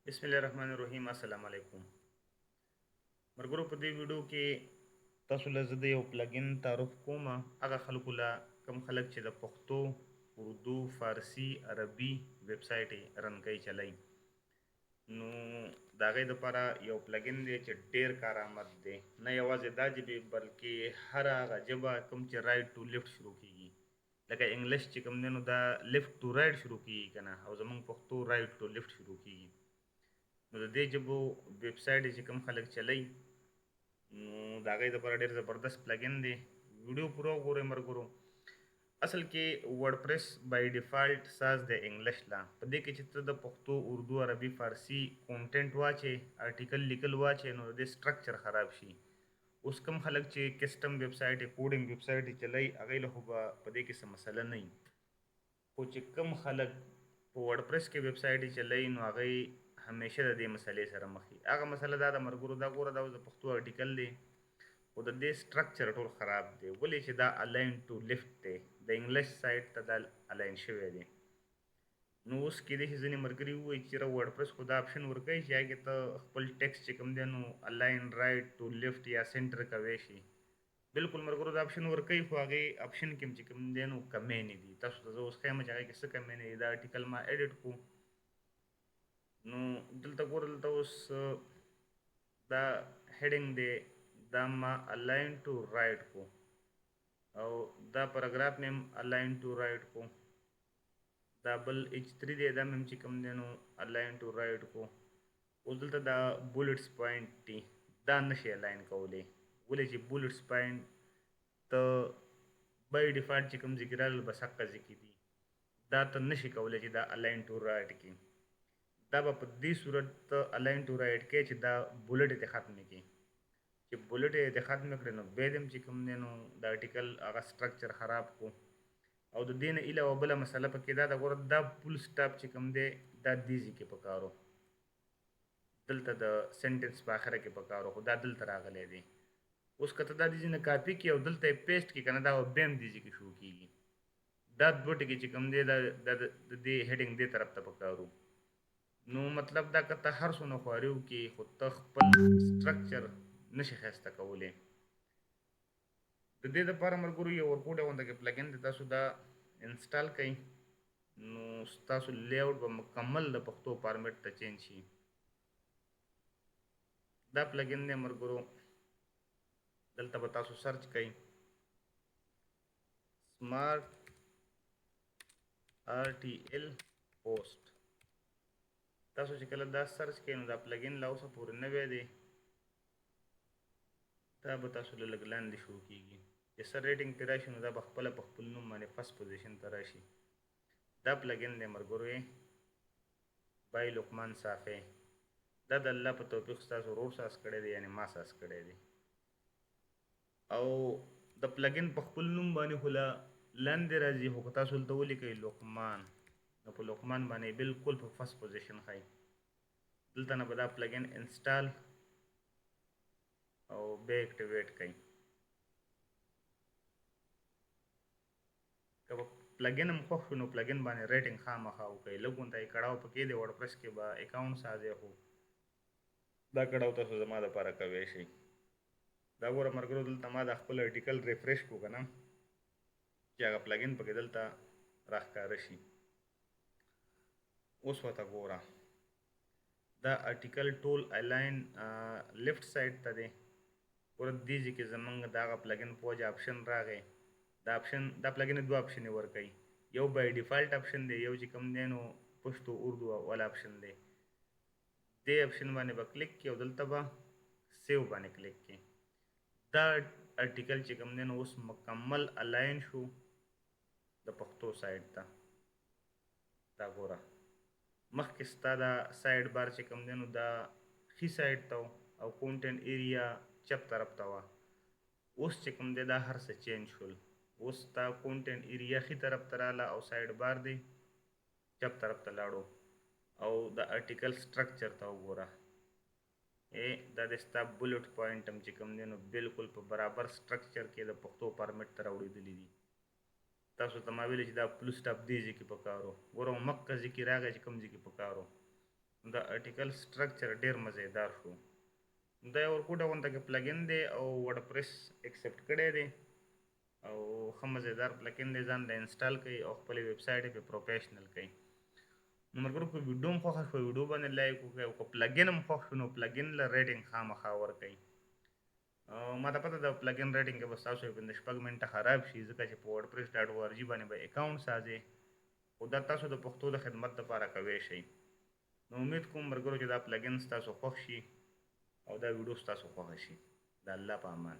बिस्मिल्लाहिर्रहमानिर्रहीम अस्सलाम वालेकुम। मरगुरो په دې ویډیو کې تاسو له زه د یو پلګین تعارف کوم. هغه خلکو له کم خلک چې د پښتو، اردو، فارسی، عربي ویب سایټ رن کوي چلای نو د هغې دپاره یو پلګین دی چې ډېر کارآمد دی. نه یوازې دا ژبې بلکې هر هغه ژبه کوم چې رایټ ټو لیفټ شروع کیږي، لکه انګلیش چې کوم دی نو دا لیفټ ټو رایټ شروع کیږي که نه، او زمونږ پښتو رایټ ټو لیفټ شروع کیږي. نو د دې ژبو ویب سایټ چې کوم خلک چلای نو د هغې دپاره ډېر زبردست پلګین دی. ویډیو پوره وګورئ ملګرو. اصل کې ورډپریس بای ډیفالټ ساز د انګلیش لا په دې کې چې ته د پښتو، اردو، عربي، فارسي کونټنټ واچې، آرټیکل لیکل واچې نو د دې سټرکچر خراب شي. اوس کوم خلک چې کسټم ویب سایټ، کوډینګ ویب سایټ چلای هغې له خو به په دې کې څه مسله نه وي، خو چې کوم خلک په ورډپریس کې ویب سایټ چلای نو هغې همیشه د دې مسلې سره مخ وي. هغه مسله دا د ملګرو دا ګوره دا اوس د پښتو آرټیکل دی خو د دې سټرکچر ټول خراب دی. ولې چې دا الاین ټو لیفټ دی، د انګلیش سایټ ته دا الاین شوی دی. نو اوس کېدای شي ځینې ملګري ووایي چې یاره ورډپریس خو دا آپشن ورکوي چې هغې ته خپل ټیکسټ چې کوم دی نو الاین رایټ ټو لیفټ یا سینټر کوی شي. بالکل ملګرو دا آپشن ورکوي خو هغې آپشن کې هم چې کوم دی نو کمی نه دي. تاسو ته زه اوس ښیم چې هغې کې څه کمی نه دي. دا آرټیکل ما ایډیټ کړو نو دلته ګوره دلته اوس دا هیډینګ دی دا ما الاین ټو رایټ کو او دا پاراګراف مې هم الاین ټو رایټ کو. دا بل H3 دی دا مې هم چې کوم دی نو الاین ټو رایټ کو. اوس دلته دا بولټس پوینټ دي دا نشي الاین کولی. ولې چې بولټس پوینټ ته بای ډیفالټ چې کوم ځای کې راغلل بس هغه ځای کې دي، دا ته نشي کولی چې دا الاین ټو رایټ کړي. دا به په دې صورت ته الاین ټو رایټ کې چې دا بولټ یې ختمې کړي. چې بولټ یې د ختمې کړې نو بیا دې هم چې کوم دی نو د آرټیکل هغه سټرکچر خراب کو. او د دې نه علاوه بله مسله پکې دا ده ګوره دا فول سټاپ چې کوم دی دا دې ځای کې پکارو، دلته د سنټنس په آخره کې پکارو، خو دا دلته راغلی دی. اوس که ته دا دې ځای نه کاپي کړي او دلته یې پیسټ کړي که نه دا به بیا هم دې ځای کې شو کېږي. دا دوه ټکي چې کوم دی دا د دې هیډینګ دې طرف ته پکارو. نو مطلب دا که ته هر څونه خواري وکړي خو ته خپل سټرکچر نشي ښایسته کولی. د دې دپاره ملګرو یو ورکوډه غونده کې پلګین دی، تاسو دا انسټال کړئ نو ستاسو لیاوټ به مکمل د پښتو فارمیټ ته چینج شي. دا پلګین دی ملګرو، دلته به تاسو سرچ کړئ سمارټ RTL پوسټ. تاسو چې کله دا سرچ کړئ نو دا پلګین لا اوسه پورې نوی دی، دا به تاسو له لږ لاندې شروع کېږي. چې سر ریټینګ پرې راشي نو دا به خپله په خپل نوم باندې فرست پوزیشن ته راشي. دا پلګین دی ملګرو بای لقمان صافی. دا د الله په توفیق ستاسو ورور ساز کړی دی، یعنې ما ساز کړی دی. او د پلګین په خپل نوم باندې خو لا لاندې راځي، خو که تاسو دلته ولیکئ لقمان نو په لقمان باندې بالکل په فرست پوزیشن ښایي. دلته نه به دا پلګین انسټال او بیا اکټیویټ کړئ. که په پلګین هم خوښ شو نو پلګین باندې ریټینګ خامخا وکړئ. لږ غونته یې کړاو پکې دی، ورډپریس کې به اکاونټ سازئ خو دا کړاو تاسو زما دپاره کوی شئ. دا ګوره ملګرو دلته ما دا خپل آرټیکل ریفریش کړو که نه چې هغه پلګین پکې دلته راښکاره شي. اوس ورته ګوره دا آرټیکل ټول الاین لیفټ سایډ ته دی. ګوره دې ځای کې زمونږ د هغه پلګین په وجه آپشن راغی. دا آپشن دا پلګین دوه آپشن یې ورکوي، یو بای ډیفالټ آپشن دی، یو چې کوم دی نو پښتو اردو والا آپشن دی. دې آپشن باندې به کلیک کړي او دلته به سیو باندې کلیک کړي. دا آرټیکل چې کوم دی نو اوس مکمل الاین شو د پښتو سایډ ته. دا ګوره مخکې ستا دا سایډ بار چې کوم دی نو دا ښي سایډ ته او کونټنټ ایریا چپ طرف ته وه. اوس چې کوم دی دا هر څه چینج شول. اوس ستا کونټنټ ایریا ښي طرف ته راله او سایډ بار دی چپ طرف ته لاړو. او د آرټیکل سټرکچر ته وګوره دا د ستا بولټ پوینټ هم چې کوم دی نو بالکل په برابر سټرکچر کې د پښتو فارمیټ ته راوړېدلي دي. تاسو ته ما ویلې چې دا فول سټاپ دې ځای کې پکار و، ګوره مکه ځای کې راغی چې کوم ځای کې پکار و. دا آرټیکل سټرکچر ډیر مزیدار شو. دا یو ورکوټه غونډه کې پلګین دی او ورډپریس ایکسپټ کړی دی او ښه مزیدار پلګین دی. ځان له انسټال کړئ او خپل ویب سایټ په پروفیشنل کړئ. نو ملګرو که ویډیو هم خوښه شوه ویډیو باندې لایک وکړئ او که پلګین هم خوښ شو نو پلګین له ریټینګ خامخا ورکړئ. ما ته پته ده پلګین ریټینګ کې به ستاسو یو 5 منټه خراب شي ځکه چې په wordpress.org باندې به اکاونټ سازئ، خو دا تاسو د پښتو د خدمت لپاره کوی شئ. نو امید کوم ملګرو چې دا پلګین ستاسو خوښ شي او دا ویډیو ستاسو خوښه شي. د الله په امان.